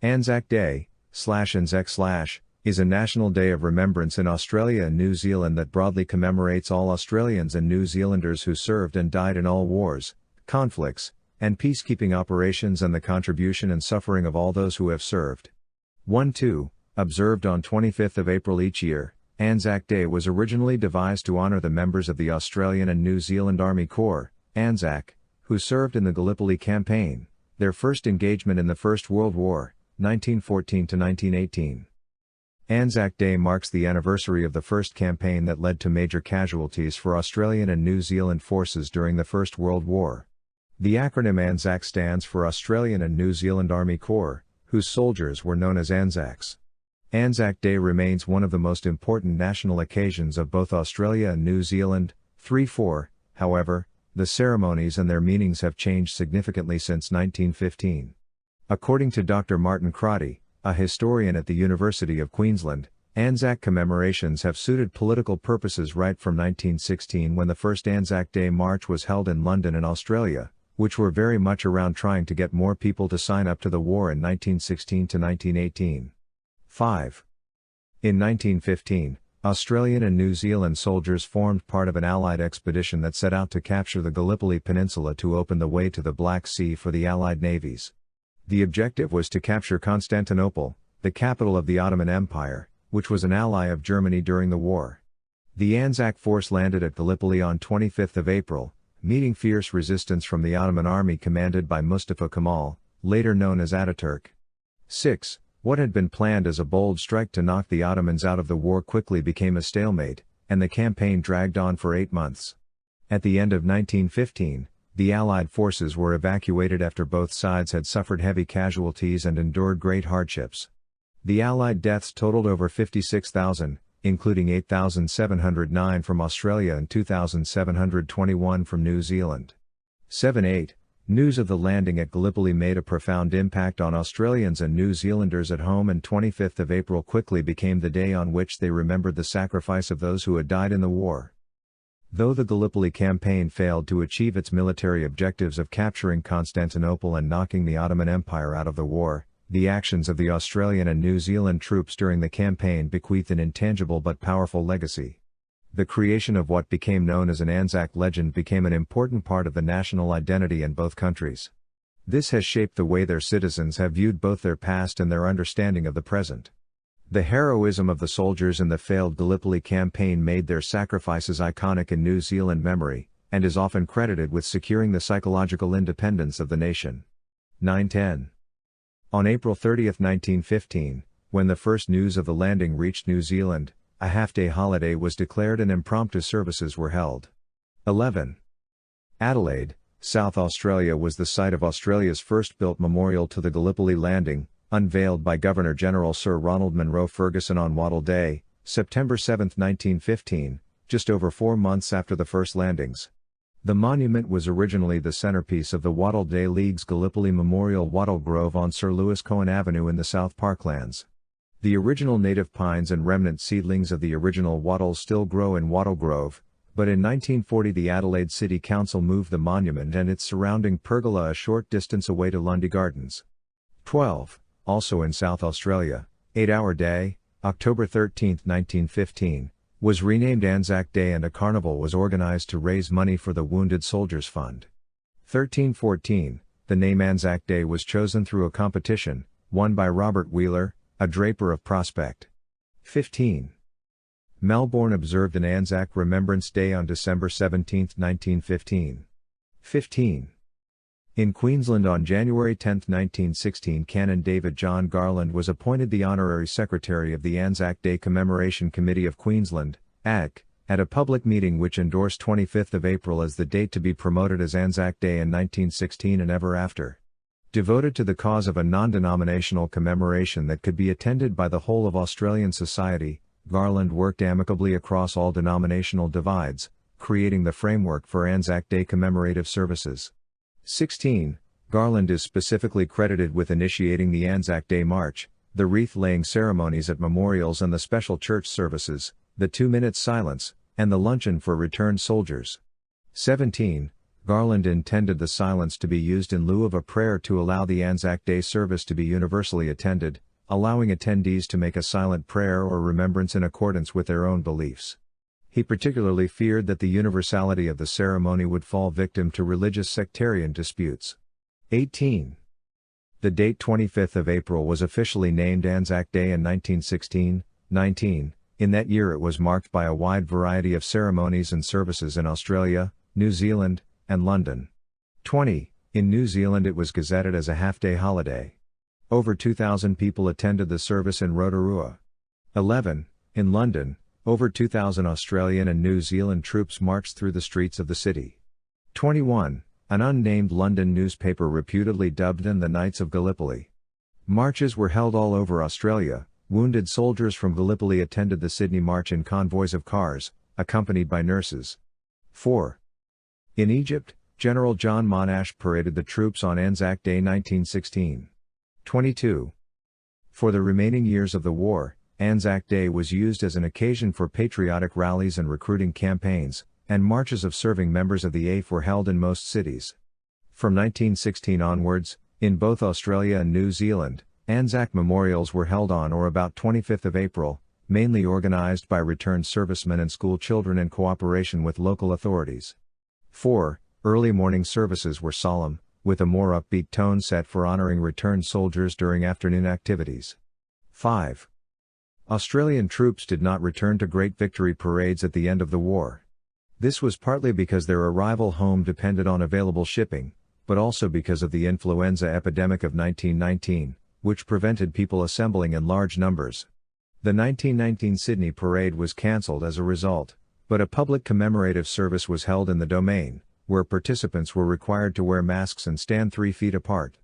Anzac Day, /ænzæk/ is a national day of remembrance in Australia and New Zealand that broadly commemorates all Australians and New Zealanders who served and died in all wars, conflicts, and peacekeeping operations and the contribution and suffering of all those who have served. 1-2, observed on 25th of April each year, Anzac Day was originally devised to honour the members of the Australian and New Zealand Army Corps, Anzac, who served in the Gallipoli Campaign, their first engagement in the First World War, 1914–1918. Anzac Day marks the anniversary of the first campaign that led to major casualties for Australian and New Zealand forces during the First World War. The acronym Anzac stands for Australian and New Zealand Army Corps, whose soldiers were known as Anzacs. Anzac Day remains one of the most important national occasions of both Australia and New Zealand. 3-4, however, the ceremonies and their meanings have changed significantly since 1915. According to Dr. Martin Crotty, a historian at the University of Queensland, Anzac commemorations have suited political purposes right from 1916 when the first Anzac Day March was held in London and Australia, which were very much around trying to get more people to sign up to the war in 1916 to 1918. 5. In 1915, Australian and New Zealand soldiers formed part of an Allied expedition that set out to capture the Gallipoli Peninsula to open the way to the Black Sea for the Allied navies. The objective was to capture Constantinople, the capital of the Ottoman Empire, which was an ally of Germany during the war. The Anzac force landed at Gallipoli on 25th of April, meeting fierce resistance from the Ottoman army commanded by Mustafa Kemal, later known as Ataturk. 6. What had been planned as a bold strike to knock the Ottomans out of the war quickly became a stalemate, and the campaign dragged on for 8 months. At the end of 1915, the Allied forces were evacuated after both sides had suffered heavy casualties and endured great hardships. The Allied deaths totaled over 56,000, including 8,709 from Australia and 2,721 from New Zealand. 7-8. News of the landing at Gallipoli made a profound impact on Australians and New Zealanders at home, and 25th of April quickly became the day on which they remembered the sacrifice of those who had died in the war. Though the Gallipoli campaign failed to achieve its military objectives of capturing Constantinople and knocking the Ottoman Empire out of the war, the actions of the Australian and New Zealand troops during the campaign bequeathed an intangible but powerful legacy. The creation of what became known as an Anzac legend became an important part of the national identity in both countries. This has shaped the way their citizens have viewed both their past and their understanding of the present. The heroism of the soldiers in the failed Gallipoli campaign made their sacrifices iconic in New Zealand memory, and is often credited with securing the psychological independence of the nation. 9-10. On April 30, 1915, when the first news of the landing reached New Zealand, a half-day holiday was declared and impromptu services were held. 11. Adelaide, South Australia was the site of Australia's first built memorial to the Gallipoli landing, unveiled by Governor-General Sir Ronald Munro Ferguson on Wattle Day, September 7, 1915, just over 4 months after the first landings. The monument was originally the centerpiece of the Wattle Day League's Gallipoli Memorial Wattle Grove on Sir Lewis Cohen Avenue in the South Parklands. The original native pines and remnant seedlings of the original wattles still grow in Wattle Grove, but in 1940 the Adelaide City Council moved the monument and its surrounding pergola a short distance away to Lundy Gardens. 12. Also in South Australia, 8-Hour Day, October 13, 1915, was renamed Anzac Day and a carnival was organised to raise money for the Wounded Soldiers Fund. 13-14, the name Anzac Day was chosen through a competition, won by Robert Wheeler, a draper of Prospect. 15. Melbourne observed an Anzac Remembrance Day on December 17, 1915. 15. In Queensland on January 10, 1916, Canon David John Garland was appointed the Honorary Secretary of the Anzac Day Commemoration Committee of Queensland, AC, at a public meeting which endorsed 25th of April as the date to be promoted as Anzac Day in 1916 and ever after. Devoted to the cause of a non-denominational commemoration that could be attended by the whole of Australian society, Garland worked amicably across all denominational divides, creating the framework for Anzac Day commemorative services. 16. Garland is specifically credited with initiating the Anzac Day March, the wreath-laying ceremonies at memorials and the special church services, the 2-minute silence, and the luncheon for returned soldiers. 17. Garland intended the silence to be used in lieu of a prayer to allow the Anzac Day service to be universally attended, allowing attendees to make a silent prayer or remembrance in accordance with their own beliefs. He particularly feared that the universality of the ceremony would fall victim to religious sectarian disputes. 18. The date 25th of April was officially named Anzac Day in 1916. 19. In that year it was marked by a wide variety of ceremonies and services in Australia, New Zealand, and London. 20. In New Zealand it was gazetted as a half-day holiday. Over 2,000 people attended the service in Rotorua. 11. In London, over 2,000 Australian and New Zealand troops marched through the streets of the city. 21. An unnamed London newspaper reputedly dubbed them the Knights of Gallipoli. Marches were held all over Australia. Wounded soldiers from Gallipoli attended the Sydney March in convoys of cars, accompanied by nurses. 4. In Egypt, General John Monash paraded the troops on Anzac Day 1916. 22. For the remaining years of the war, Anzac Day was used as an occasion for patriotic rallies and recruiting campaigns, and marches of serving members of the AF were held in most cities. From 1916 onwards, in both Australia and New Zealand, Anzac memorials were held on or about 25th of April, mainly organised by returned servicemen and school children in cooperation with local authorities. 4. Early morning services were solemn, with a more upbeat tone set for honouring returned soldiers during afternoon activities. 5. Australian troops did not return to great victory parades at the end of the war. This was partly because their arrival home depended on available shipping, but also because of the influenza epidemic of 1919, which prevented people assembling in large numbers. The 1919 Sydney parade was cancelled as a result, but a public commemorative service was held in the Domain, where participants were required to wear masks and stand 3 feet apart.